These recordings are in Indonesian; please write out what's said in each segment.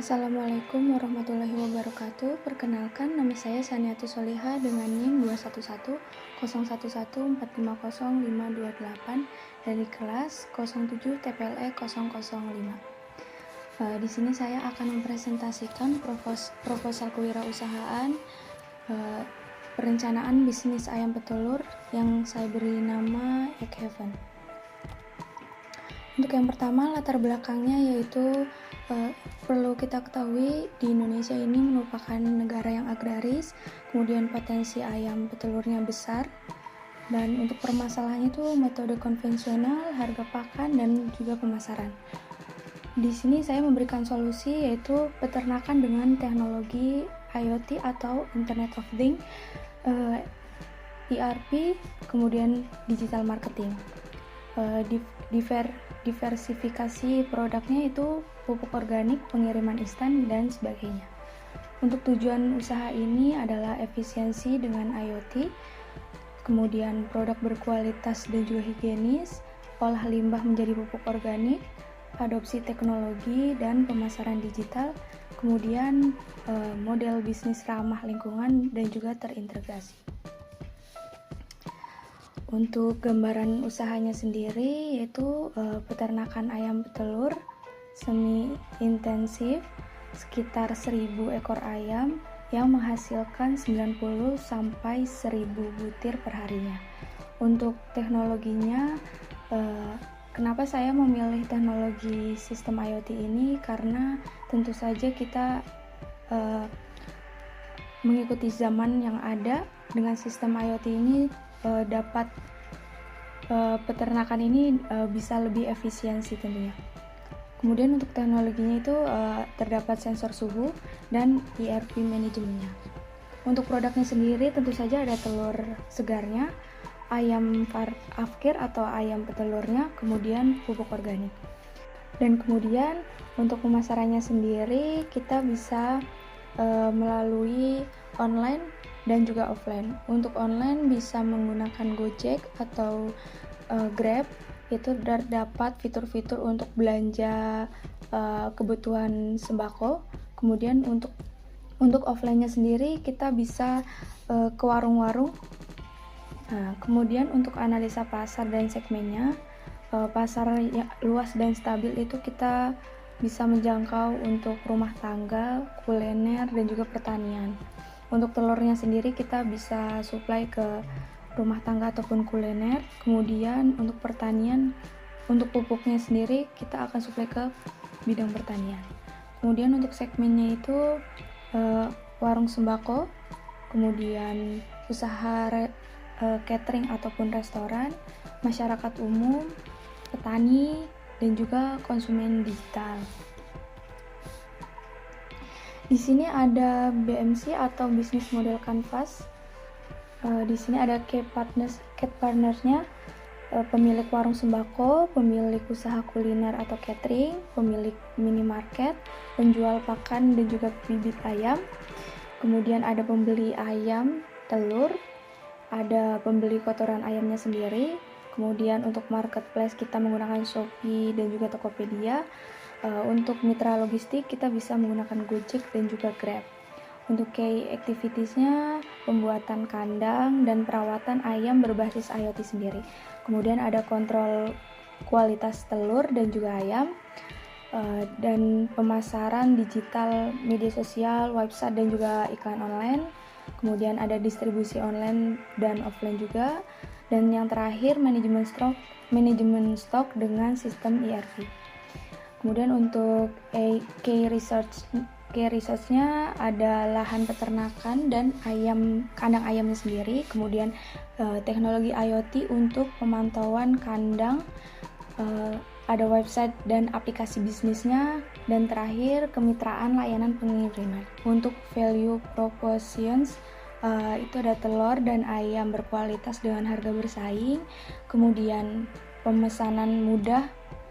Assalamualaikum warahmatullahi wabarakatuh. Perkenalkan, nama saya Saniatus Soliha dengan NIM 2110104500528 dari kelas 07 TPLE 005. Di sini saya akan mempresentasikan proposal kewirausahaan perencanaan bisnis ayam petelur yang saya beri nama Egg Heaven. Untuk yang pertama, latar belakangnya yaitu perlu kita ketahui di Indonesia ini merupakan negara yang agraris, kemudian potensi ayam petelurnya besar, dan untuk permasalahannya itu metode konvensional, harga pakan, dan juga pemasaran. Di sini saya memberikan solusi yaitu peternakan dengan teknologi IoT atau Internet of Things, ERP, kemudian digital marketing. Diversifikasi produknya itu pupuk organik, pengiriman instan, dan sebagainya. Untuk tujuan usaha ini adalah efisiensi dengan IoT, kemudian produk berkualitas dan juga higienis, olah limbah menjadi pupuk organik, adopsi teknologi dan pemasaran digital, kemudian model bisnis ramah lingkungan dan juga terintegrasi. Untuk gambaran usahanya sendiri yaitu peternakan ayam petelur semi intensif sekitar 1000 ekor ayam yang menghasilkan 90 sampai 1000 butir perharinya. Untuk teknologinya, kenapa saya memilih teknologi sistem IoT ini? Karena tentu saja kita mengikuti zaman yang ada. Dengan sistem IoT ini dapat peternakan ini bisa lebih efisiensi tentunya. Kemudian untuk teknologinya itu terdapat sensor suhu dan ERP manajemennya. Untuk produknya sendiri tentu saja ada telur segarnya, ayam afkir atau ayam petelurnya, kemudian pupuk organik. Dan kemudian untuk pemasarannya sendiri kita bisa melalui online dan juga offline. Untuk online bisa menggunakan Gojek atau Grab, itu terdapat fitur-fitur untuk belanja kebutuhan sembako. Kemudian untuk offline-nya sendiri kita bisa ke warung-warung. Nah, kemudian untuk analisa pasar dan segmennya, pasar yang luas dan stabil itu kita bisa menjangkau untuk rumah tangga, kuliner, dan juga pertanian. Untuk telurnya sendiri kita bisa supply ke rumah tangga ataupun kuliner. Kemudian untuk pertanian, untuk pupuknya sendiri kita akan supply ke bidang pertanian. Kemudian untuk segmennya itu warung sembako, kemudian usaha catering ataupun restoran, masyarakat umum, petani, dan juga konsumen digital. Di sini ada BMC atau Business Model Canvas. Di sini ada key partnersnya, pemilik warung sembako, pemilik usaha kuliner atau catering, pemilik minimarket, penjual pakan dan juga bibit ayam. Kemudian ada pembeli ayam, telur, ada pembeli kotoran ayamnya sendiri. Kemudian untuk marketplace kita menggunakan Shopee dan juga Tokopedia. Untuk mitra logistik kita bisa menggunakan Gojek dan juga Grab. Untuk key activitiesnya pembuatan kandang dan perawatan ayam berbasis IoT sendiri. Kemudian ada kontrol kualitas telur dan juga ayam, dan pemasaran digital, media sosial, website dan juga iklan online. Kemudian ada distribusi online dan offline juga. Dan yang terakhir manajemen stok dengan sistem ERP. Kemudian untuk key research-nya ada lahan peternakan dan kandang ayamnya sendiri, kemudian teknologi IoT untuk pemantauan kandang, ada website dan aplikasi bisnisnya, dan terakhir kemitraan layanan pengiriman. Untuk value propositions itu ada telur dan ayam berkualitas dengan harga bersaing, kemudian pemesanan mudah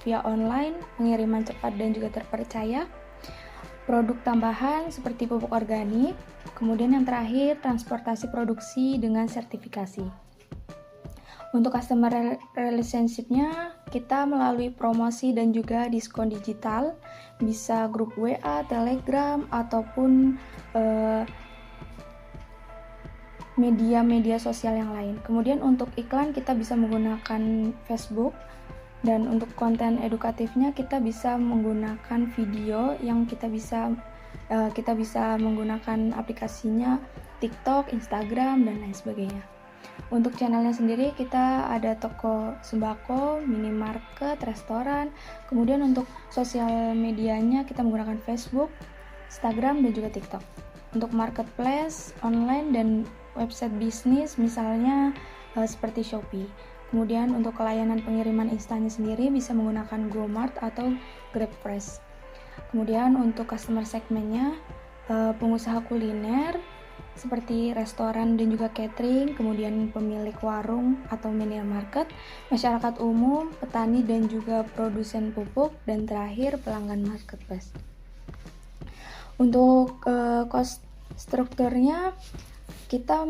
via online, pengiriman cepat dan juga terpercaya, produk tambahan seperti pupuk organik, kemudian yang terakhir transportasi produksi dengan sertifikasi. Untuk customer relationship-nya kita melalui promosi dan juga diskon digital, bisa grup WA, Telegram, ataupun media-media sosial yang lain. Kemudian untuk iklan kita bisa menggunakan Facebook, dan untuk konten edukatifnya kita bisa menggunakan video yang kita bisa menggunakan aplikasinya TikTok, Instagram, dan lain sebagainya. Untuk channelnya sendiri kita ada toko sembako, minimarket, restoran. Kemudian untuk sosial medianya kita menggunakan Facebook, Instagram, dan juga TikTok. Untuk marketplace, online, dan website bisnis misalnya seperti Shopee. Kemudian untuk layanan pengiriman instannya sendiri bisa menggunakan GoMart atau GrabFresh. Kemudian untuk customer segmennya pengusaha kuliner seperti restoran dan juga catering, kemudian pemilik warung atau minimarket, masyarakat umum, petani dan juga produsen pupuk, dan terakhir pelanggan marketplace. Untuk cost strukturnya kita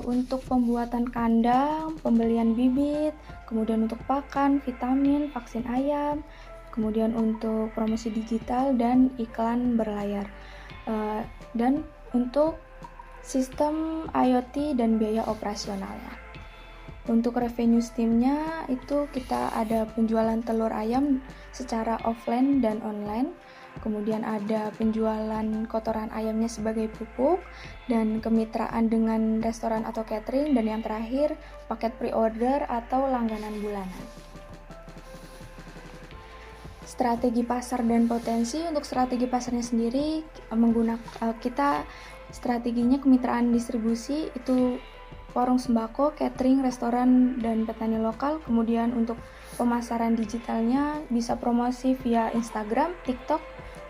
untuk pembuatan kandang, pembelian bibit, kemudian untuk pakan, vitamin, vaksin ayam, kemudian untuk promosi digital dan iklan berlayar, dan untuk sistem IoT dan biaya operasionalnya. Untuk revenue streamnya itu kita ada penjualan telur ayam secara offline dan online, kemudian ada penjualan kotoran ayamnya sebagai pupuk, dan kemitraan dengan restoran atau catering, dan yang terakhir paket pre-order atau langganan bulanan. Strategi pasar dan potensi. Untuk strategi pasarnya sendiri kita strateginya kemitraan distribusi itu warung sembako, catering, restoran, dan petani lokal. Kemudian untuk pemasaran digitalnya bisa promosi via Instagram, TikTok,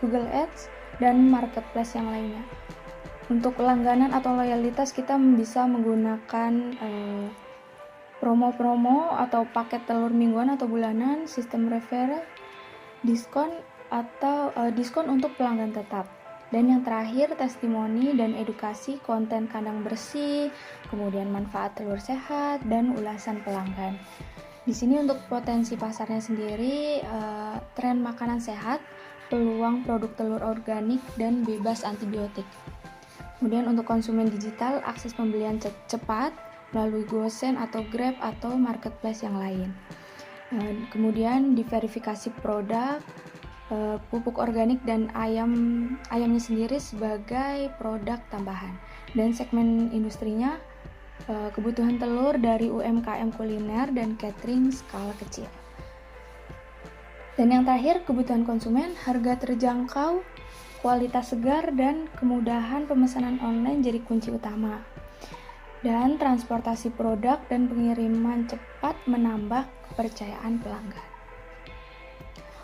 Google Ads, dan marketplace yang lainnya. Untuk langganan atau loyalitas kita bisa menggunakan promo-promo atau paket telur mingguan atau bulanan, sistem referral, diskon untuk pelanggan tetap. Dan yang terakhir testimoni dan edukasi, konten kandang bersih, kemudian manfaat telur sehat, dan ulasan pelanggan. Di sini untuk potensi pasarnya sendiri, tren makanan sehat, peluang produk telur organik dan bebas antibiotik. Kemudian untuk konsumen digital, akses pembelian cepat melalui GoSend atau Grab atau marketplace yang lain. Kemudian diverifikasi produk, pupuk organik dan ayamnya sendiri sebagai produk tambahan. Dan segmen industrinya kebutuhan telur dari UMKM kuliner dan catering skala kecil. Dan yang terakhir, kebutuhan konsumen, harga terjangkau, kualitas segar, dan kemudahan pemesanan online jadi kunci utama. Dan transportasi produk dan pengiriman cepat menambah kepercayaan pelanggan.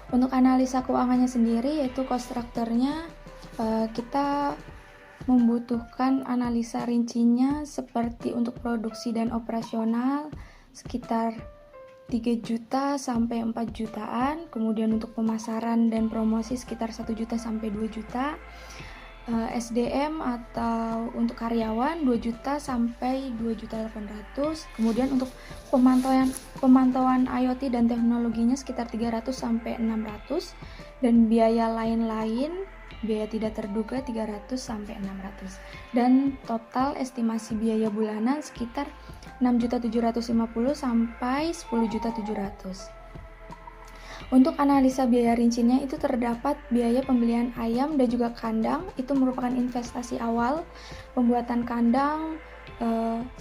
Untuk analisa keuangannya sendiri, yaitu cost structure-nya, kita membutuhkan analisa rincinya seperti untuk produksi dan operasional sekitar 3 juta sampai 4 jutaan, kemudian untuk pemasaran dan promosi sekitar 1 juta sampai 2 juta, SDM atau untuk karyawan 2 juta sampai 2.800.000, kemudian untuk pemantauan IoT dan teknologinya sekitar 300 sampai 600, dan biaya lain-lain, biaya tidak terduga 300 sampai 600, dan total estimasi biaya bulanan sekitar 6.750.000 sampai 10.700.000. Untuk analisa biaya rincinya itu terdapat biaya pembelian ayam dan juga kandang, itu merupakan investasi awal. Pembuatan kandang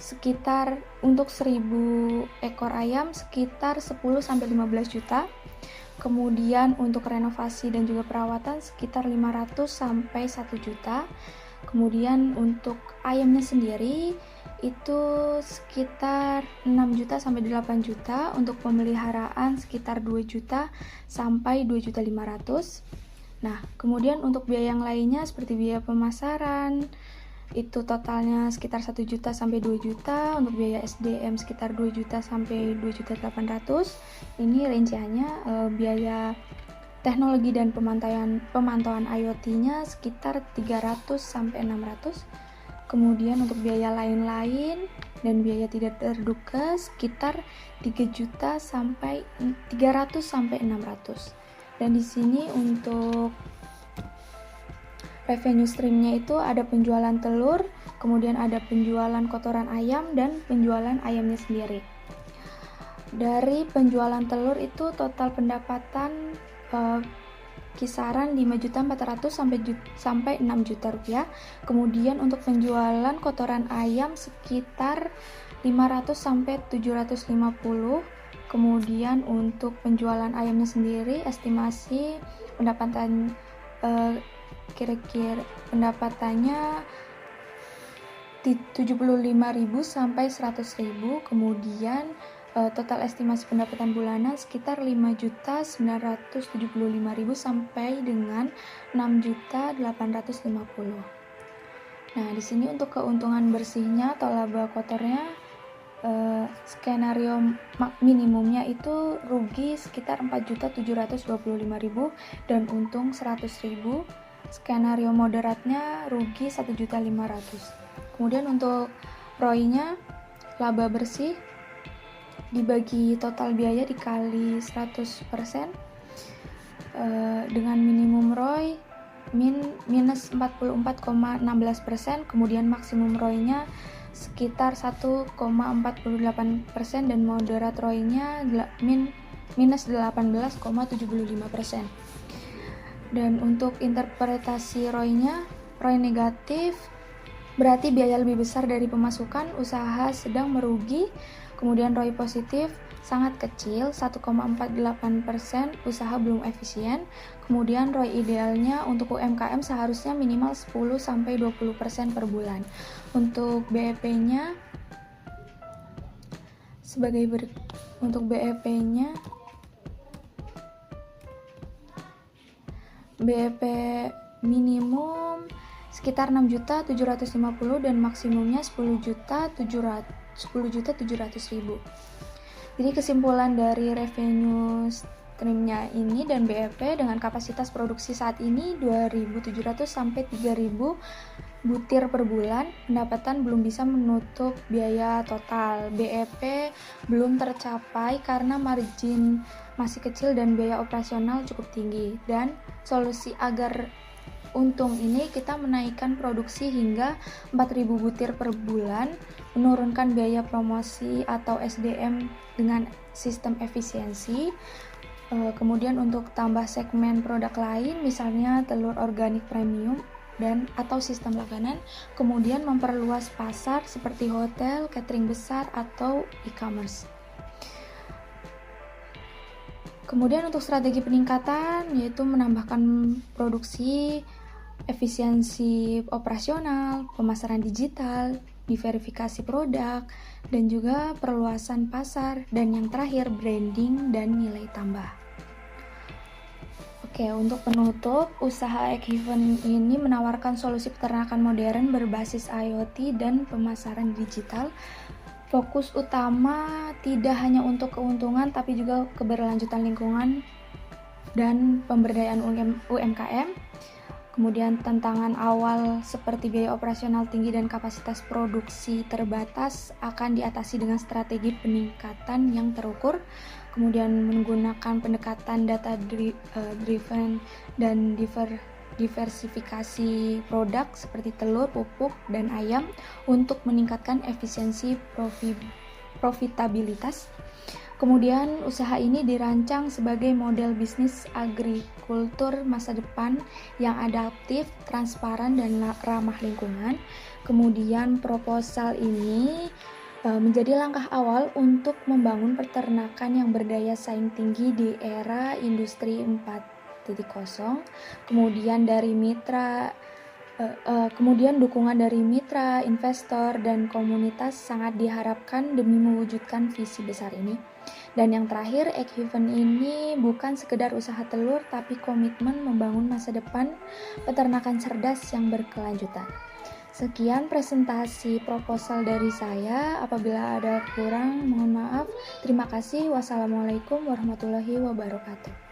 sekitar untuk 1.000 ekor ayam sekitar 10 sampai 15 juta. Kemudian untuk renovasi dan juga perawatan sekitar 500 sampai 1 juta. Kemudian untuk ayamnya sendiri itu sekitar 6 juta sampai 8 juta, untuk pemeliharaan sekitar 2 juta sampai 2.500.000. Nah, kemudian untuk biaya yang lainnya seperti biaya pemasaran itu totalnya sekitar 1 juta sampai 2 juta, untuk biaya SDM sekitar 2 juta sampai 2.800.000. Ini rinciannya. Biaya teknologi dan pemantauan IoT-nya sekitar 300 sampai 600. Kemudian untuk biaya lain-lain dan biaya tidak terduga sekitar 300 sampai 600. Dan di sini untuk revenue streamnya itu ada penjualan telur, kemudian ada penjualan kotoran ayam dan penjualan ayamnya sendiri. Dari penjualan telur itu total pendapatan kisaran 5.400.000 sampai 6 juta rupiah. Kemudian untuk penjualan kotoran ayam sekitar 500 sampai 750. Kemudian untuk penjualan ayamnya sendiri estimasi pendapatan kira-kira pendapatannya 75.000 sampai 100.000. Kemudian total estimasi pendapatan bulanan sekitar 5.975.000 sampai dengan 6.850. Nah, di sini untuk keuntungan bersihnya atau laba kotornya skenario minimumnya itu rugi sekitar 4.725.000 dan untung 100.000. Skenario moderatnya rugi 1.500.000. Kemudian untuk ROI-nya laba bersih dibagi total biaya dikali 100% dengan minimum ROI minus 44,16%, kemudian maksimum ROI-nya sekitar 1,48% dan moderat ROI-nya minus 18,75%. Dan untuk interpretasi ROI-nya, ROI negatif berarti biaya lebih besar dari pemasukan, usaha sedang merugi. Kemudian ROI positif sangat kecil, 1,48%, usaha belum efisien. Kemudian ROI idealnya untuk UMKM seharusnya minimal 10-20% per bulan. Untuk BEP-nya untuk BEP-nya BEP minimum sekitar 6.750 dan maksimumnya 10.700.000. Jadi kesimpulan dari revenue streamnya ini dan BEP dengan kapasitas produksi saat ini 2.700 sampai 3.000 butir per bulan, pendapatan belum bisa menutup biaya total. BEP belum tercapai karena margin masih kecil dan biaya operasional cukup tinggi. Dan solusi agar untung ini kita menaikkan produksi hingga 4.000 butir per bulan, menurunkan biaya promosi atau SDM dengan sistem efisiensi. Kemudian untuk tambah segmen produk lain, misalnya telur organik premium dan atau sistem langganan. Kemudian memperluas pasar seperti hotel, catering besar atau e-commerce. Kemudian untuk strategi peningkatan yaitu menambahkan produksi, efisiensi operasional, pemasaran digital, diverifikasi produk, dan juga perluasan pasar, dan yang terakhir branding dan nilai tambah. Oke, untuk penutup, usaha Egg Heaven ini menawarkan solusi peternakan modern berbasis IoT dan pemasaran digital. Fokus utama tidak hanya untuk keuntungan, tapi juga keberlanjutan lingkungan dan pemberdayaan UMKM. Kemudian tantangan awal seperti biaya operasional tinggi dan kapasitas produksi terbatas akan diatasi dengan strategi peningkatan yang terukur. Kemudian menggunakan pendekatan data driven dan diversifikasi produk seperti telur, pupuk, dan ayam untuk meningkatkan efisiensi profitabilitas. Kemudian usaha ini dirancang sebagai model bisnis agrikultur masa depan yang adaptif, transparan, dan ramah lingkungan. Kemudian proposal ini menjadi langkah awal untuk membangun peternakan yang berdaya saing tinggi di era industri 4.0. Kemudian dukungan dari mitra, investor, dan komunitas sangat diharapkan demi mewujudkan visi besar ini. Dan yang terakhir, Egg Heaven ini bukan sekedar usaha telur, tapi komitmen membangun masa depan peternakan cerdas yang berkelanjutan. Sekian presentasi proposal dari saya. Apabila ada kurang, mohon maaf. Terima kasih. Wassalamualaikum warahmatullahi wabarakatuh.